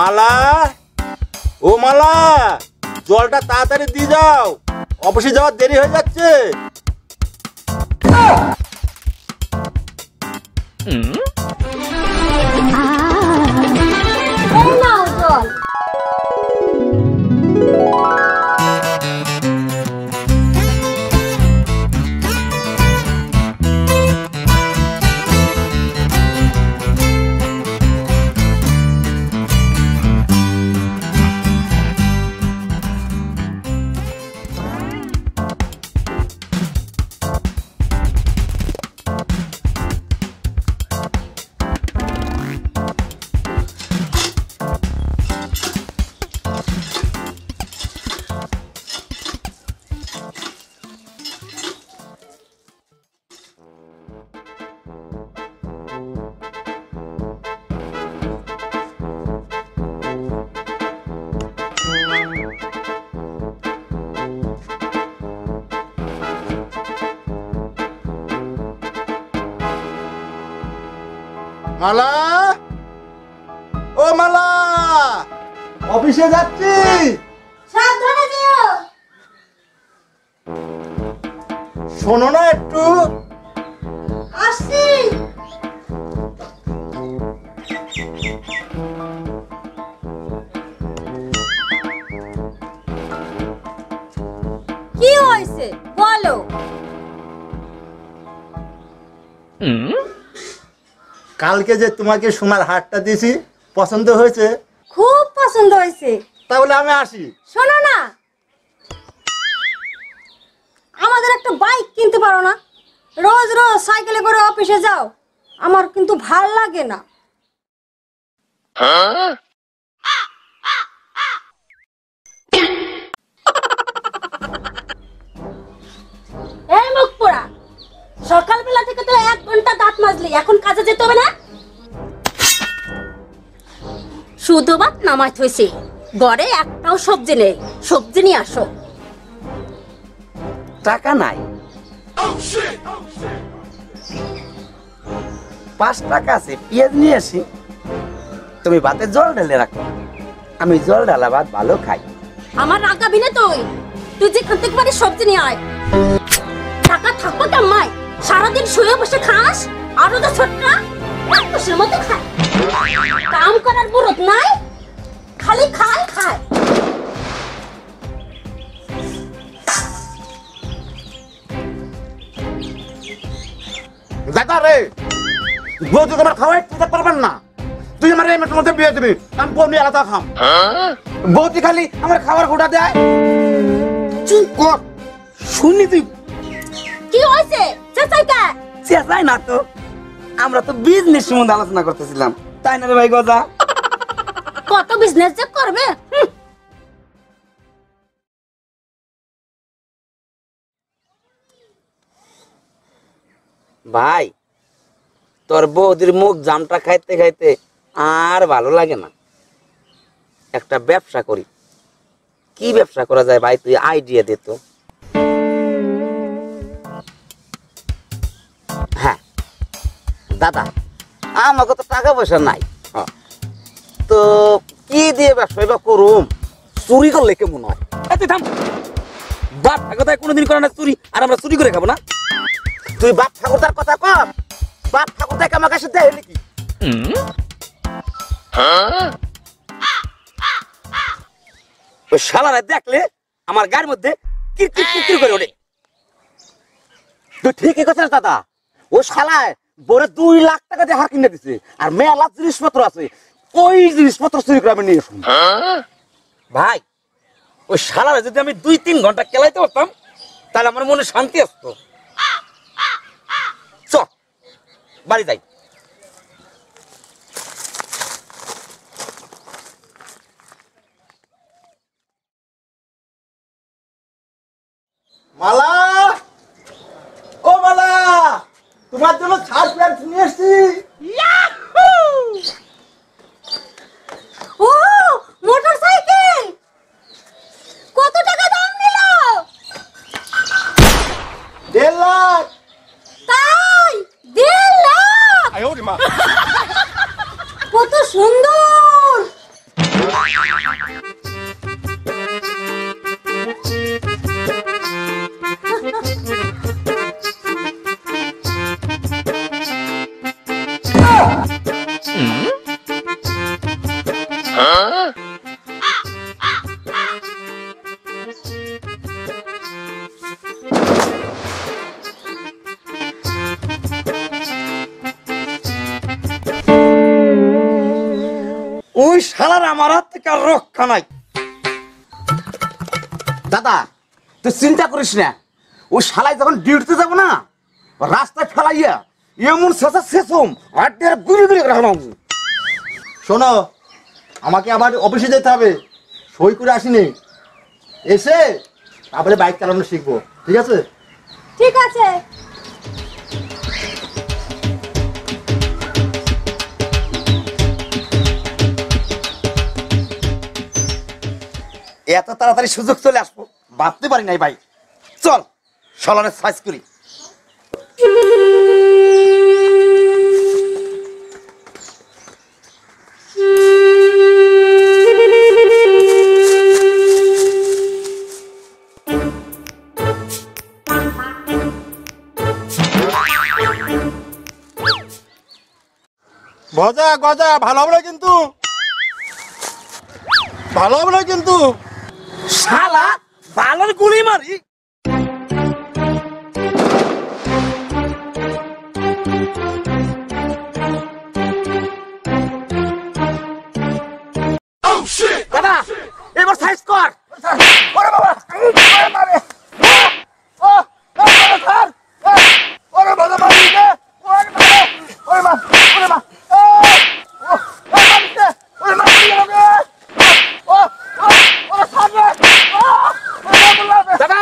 মালা, ও মালা, জলটা তাড়াতাড়ি দিয়ে যাও, অফিসে যাওয়ার দেরি হয়ে যাচ্ছে। এই নাও জল। মালা, ও মালা, অফিসে যাচ্ছি। সাবধানে যেও। শোনো না একটু। আসছি। কি হয়েছে বলো? কালকে যে তোমাকে সোনার হারটা দিয়েছি, পছন্দ হয়েছে? খুব পছন্দ হয়েছে। তাহলে আমি আসি। শোনো না, আমাদের একটা বাইক কিনতে পারো না? রোজ রোজ সাইকেলে করে অফিসে যাও, আমার কিন্তু ভাল লাগে না। এই মুখ পোড়া, সকালবেলা থেকে তো 1 ঘন্টা দাঁত মাজলি, এখন কাজে যেতে হবে না? শুধু ভাত নামাজ হয়েছে, ঘরে একটাও সবজি নেই, সবজি নিয়ে আসো। টাকা নাই। 5 টাকা আছে, পেঁয়াজ নিয়ে আসি। তুমি ভাতে জল ঢেলে রাখো, আমি জল ঢালা ভাত ভালো খাই। আমার রাগাবি না তুই, তুই যেখান থেকে পারিস সবজি নিয়ে আয়। টাকা থাকবো কেমন? সারাদিন শুয়ে বসে খাস, আরো তো ছোট্ট রাক্ষসের মতো খায়। কাম করার বুড়ত নাই, খালি খায় খায়। দাদা রে, বৌদি তোমার খাওয়াই তুই পারবেন না। তুই আমার এই মেয়ের মধ্যে বিয়ে দিবি, আমি বউ নিয়ে আলাদা খাম। বৌদি খালি আমার খাবার গোটা দেয়। চুপ কর, শুনি তুই। কি হয়েছে? চেঁচাইকা চেঁচাই না তো, আমরা তো বিজনেস সম্বন্ধে আলোচনা করতেছিলাম, তাই না রে ভাই গজা? কত বিজনেস যে করবে। ভাই, তোর বৌদির মুখ জামটা খাইতে খাইতে আর ভালো লাগে না। একটা ব্যবসা করি। কি ব্যবসা করা যায় ভাই, তুই আইডিয়া দে তো। হ্যাঁ দাদা, আমাকে তো টাকা পয়সা নাই, তো কি দিয়ে ব্যবসা বা করুম? চুরি করলে কেমন হয়? তুই থাম, বাপ ঠাকুরদায় কোনোদিন করে না চুরি, আর আমরা চুরি করে খাবো না? তুই বাপ ঠাকুরদার কথা কর, বাপ ঠাকুরদাকে আমার কাছে দেয় নাকি? ওই শালারা দেখলে আমার গায়ের মধ্যে কিরকির কিরকির করে ওঠে। তুই ঠিকই কথা দাদা, ও শালায় বড় 2 লাখ টাকা দিয়ে হার কিনে দিছে, আর মেলা জিনিসপত্র আছে, ওই জিনিসপত্র চুরি করে আমি নিয়ে আসুন। ভাই, ওই শালারা যদি আমি 2-3 ঘন্টা খেলাইতে পারতাম, তাহলে আমার মনে শান্তি আসতো। চ বাড়ি যাই। মালা, ও মালা, তোমার জন্য ছাড় প্যান্ট নিয়ে এসছি। ও মোটরসাইকেল, কত টাকা দাম নিল? 1.5 লাখ। তাই 1.5 লাখ? ওই শালার আমার হাত থেকে আর রক্ষা নাই। দাদা তুই চিন্তা করিস না, ওই শালাই যখন ডিউটিতে যাবো না, রাস্তায় ফেলাইয়া এমন শেষা শেষম আর গুলি গুলি রাখলাম। শোনো, আমাকে আবার অফিসে যেতে হবে, সই করে আসিনি, এসে তারপরে বাইক চালানো শিখবো, ঠিক আছে? ঠিক আছে। এত তাড়াতাড়ি সুযোগ চলে আসবো ভাবতে পারি নাই ভাই। চল শালারে সাইজ করি। গজা গজা ভালো হবে না কিন্তু, ভালো হবে না কিন্তু। শালা বালর গুলি মারি। দাদা এবার সাইজ কর। ওরে বাবা, মারে ওরে বাবা, মারি রে, ওরে মা, ওরে মা, ওরে মা, ওরে মা, দাদা